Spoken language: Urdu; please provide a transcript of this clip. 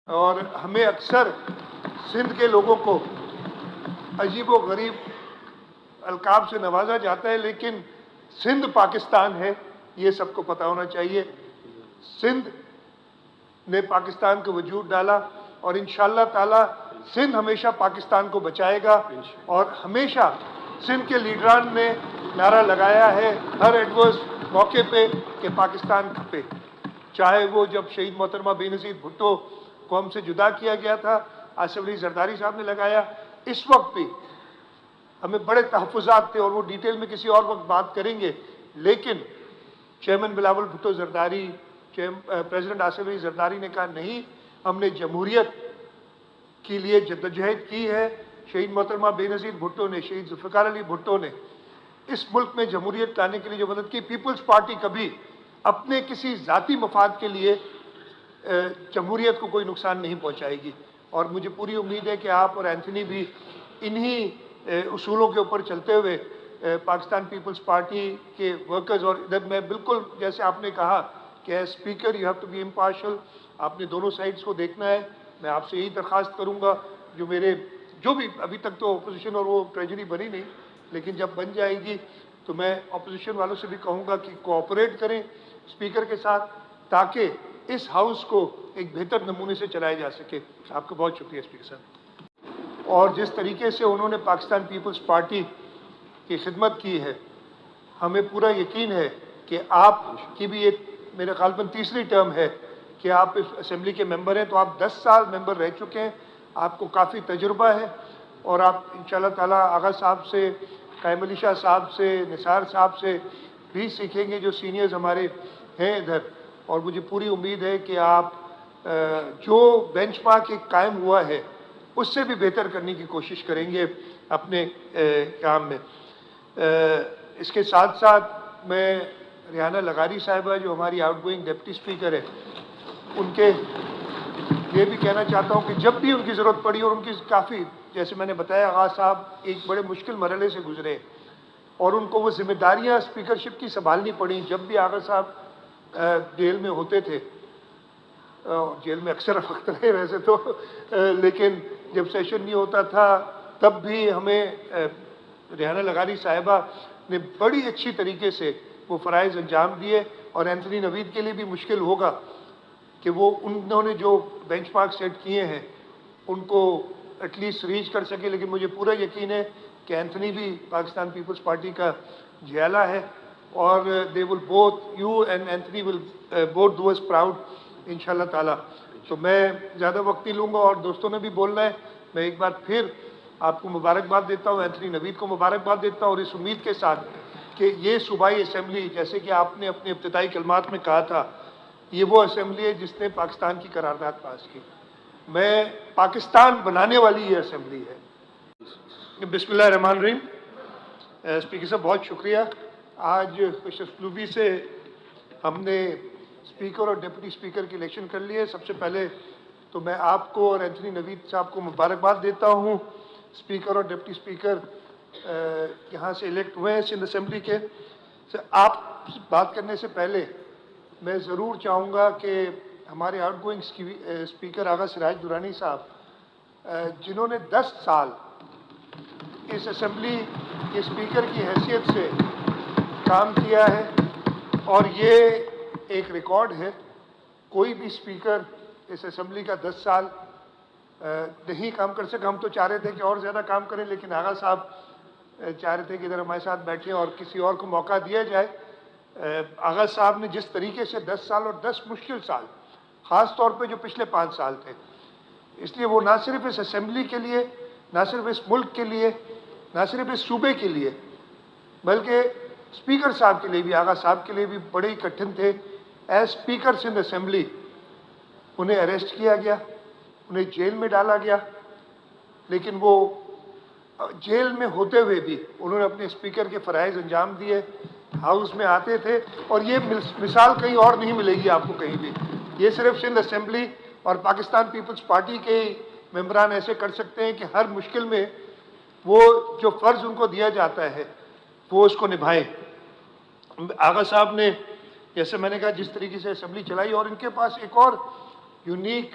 اور ہمیں اکثر سندھ کے لوگوں کو عجیب و غریب القاب سے نوازا جاتا ہے، لیکن سندھ پاکستان ہے، یہ سب کو پتہ ہونا چاہیے۔ سندھ نے پاکستان کو وجود ڈالا اور انشاءاللہ تعالی سندھ ہمیشہ پاکستان کو بچائے گا، اور ہمیشہ سندھ کے لیڈران نے نعرہ لگایا ہے ہر ایڈورس موقع پہ کہ پاکستان کھپے، چاہے وہ جب شہید محترمہ بے نظیر بھٹو کو ہم سے جدا کیا گیا تھا، آصف علی زرداری صاحب نے لگایا، اس وقت بھی ہمیں بڑے تحفظات تھے اور وہ ڈیٹیل میں کسی اور وقت بات کریں گے، لیکن چیئرمین بلاول بھٹو زرداری، پریزیڈنٹ آصف علی زرداری نے کہا نہیں، ہم نے جمہوریت کے لیے جدوجہد کی ہے۔ شہید محترمہ بے نظیر بھٹو نے، شہید ذوالفقار علی بھٹو نے اس ملک میں جمہوریت لانے کے لیے جو مدد کی، پیپلز پارٹی کبھی اپنے کسی ذاتی مفاد کے لیے جمہوریت کو کوئی نقصان نہیں پہنچائے گی، اور مجھے پوری امید ہے کہ آپ اور اینتھنی بھی انہی اصولوں کے اوپر چلتے ہوئے پاکستان پیپلز پارٹی کے ورکرز، اور ادھر میں بالکل جیسے آپ نے کہا کہ as speaker you have to be impartial, آپ نے دونوں سائڈز کو دیکھنا ہے۔ میں آپ سے یہی درخواست کروں گا، جو بھی ابھی تک تو اپوزیشن اور وہ ٹریجری بنی نہیں، لیکن جب بن جائے گی تو میں اپوزیشن والوں سے بھی کہوں گا کہ کوآپریٹ کریں اسپیکر کے ساتھ، تاکہ اس ہاؤس کو ایک بہتر نمونے سے چلایا جا سکے۔ آپ کا بہت شکریہ اسپیکر صاحب۔ اور جس طریقے سے انہوں نے پاکستان پیپلز پارٹی کی خدمت کی ہے، ہمیں پورا یقین ہے کہ آپ کی بھی یہ میرے غالباً تیسری ٹرم ہے کہ آپ اس اسمبلی کے ممبر ہیں، تو آپ 10 سال ممبر رہ چکے ہیں، آپ کو کافی تجربہ ہے، اور آپ انشاءاللہ تعالیٰ آغا صاحب سے، قائم علی شاہ صاحب سے، نثار صاحب سے بھی سیکھیں گے جو سینئرز ہمارے ہیں ادھر، اور مجھے پوری امید ہے کہ آپ جو بینچ مارک ایک قائم ہوا ہے اس سے بھی بہتر کرنے کی کوشش کریں گے اپنے کام میں۔ اس کے ساتھ ساتھ میں ریحانہ لغاری صاحبہ جو ہماری آؤٹ گوئنگ ڈپٹی اسپیکر ہے، ان کے یہ بھی کہنا چاہتا ہوں کہ جب بھی ان کی ضرورت پڑی، اور ان کی کافی، جیسے میں نے بتایا، آغا صاحب ایک بڑے مشکل مرحلے سے گزرے اور ان کو وہ ذمہ داریاں اسپیکرشپ کی سنبھالنی پڑیں، جب بھی آغا صاحب جیل میں ہوتے تھے، جیل میں اکثر وقت رہے ویسے تو، لیکن جب سیشن نہیں ہوتا تھا تب بھی ہمیں ریحانہ لغاری صاحبہ نے بڑی اچھی طریقے سے وہ فرائض انجام دیے، اور اینتھنی نوید کے لیے بھی مشکل ہوگا کہ وہ انہوں نے جو بینچ مارک سیٹ کیے ہیں ان کو ایٹ لیسٹ ریچ کر سکے، لیکن مجھے پورا یقین ہے کہ اینتھنی بھی پاکستان پیپلز پارٹی کا جھیالہ ہے، اور they will both, you and Anthony will both do us proud انشاءاللہ تعالیٰ۔ تو میں زیادہ وقت نہیں لوں گا، اور دوستوں نے بھی بولنا ہے، میں ایک بار پھر آپ کو مبارکباد دیتا ہوں، اینتھنی نوید کو مبارکباد دیتا ہوں، اور اس امید کے ساتھ کہ یہ صوبائی اسمبلی، جیسے کہ آپ نے اپنے ابتدائی کلمات میں کہا تھا، یہ وہ اسمبلی ہے جس نے پاکستان کی قرارداد پاس کی، میں پاکستان بنانے والی یہ اسمبلی ہے۔ بسم اللہ الرحمن الرحیم۔ اسپیکر صاحب بہت شکریہ، آج خوش اسلوبی سے ہم نے اسپیکر اور ڈپٹی اسپیکر کی الیکشن کر لی ہے۔ سب سے پہلے تو میں آپ کو اور اینتھنی نوید صاحب کو مبارکباد دیتا ہوں، اسپیکر اور ڈپٹی اسپیکر یہاں سے الیکٹ ہوئے ہیں سندھ اسمبلی کے۔ آپ بات کرنے سے پہلے میں ضرور چاہوں گا کہ ہمارے out going speaker Agha Siraj Durrani صاحب، جنہوں نے 10 سال اس اسمبلی کے اسپیکر کی حیثیت سے کام کیا ہے، اور یہ ایک ریکارڈ ہے، کوئی بھی اسپیکر اس اسمبلی کا 10 سال نہیں کام کر سکا۔ ہم تو چاہ رہے تھے کہ اور زیادہ کام کریں، لیکن آغا صاحب چاہ رہے تھے کہ ادھر ہمارے ساتھ بیٹھیں اور کسی اور کو موقع دیا جائے۔ آغا صاحب نے جس طریقے سے 10 سال اور 10 مشکل سال، خاص طور پہ جو پچھلے 5 سال تھے، اس لیے وہ نہ صرف اس اسمبلی کے لیے، نہ صرف اس ملک کے لیے، نہ صرف اس صوبے کے لیے، بلکہ اسپیکر صاحب کے لیے بھی، آغا صاحب کے لیے بھی بڑے ہی کٹھن تھے۔ ایز اسپیکر سندھ اسمبلی انہیں اریسٹ کیا گیا، انہیں جیل میں ڈالا گیا، لیکن وہ جیل میں ہوتے ہوئے بھی انہوں نے اپنے اسپیکر کے فرائض انجام دیے، ہاؤس میں آتے تھے، اور یہ مثال کہیں اور نہیں ملے گی آپ کو کہیں بھی۔ یہ صرف سندھ اسمبلی اور پاکستان پیپلز پارٹی کے ممبران ایسے کر سکتے ہیں کہ ہر مشکل میں وہ جو فرض ان کو دیا جاتا ہے وہ اس کو نبھائیں۔ آغا صاحب نے، جیسے میں نے کہا، جس طریقے سے اسمبلی چلائی، اور ان کے پاس ایک اور یونیک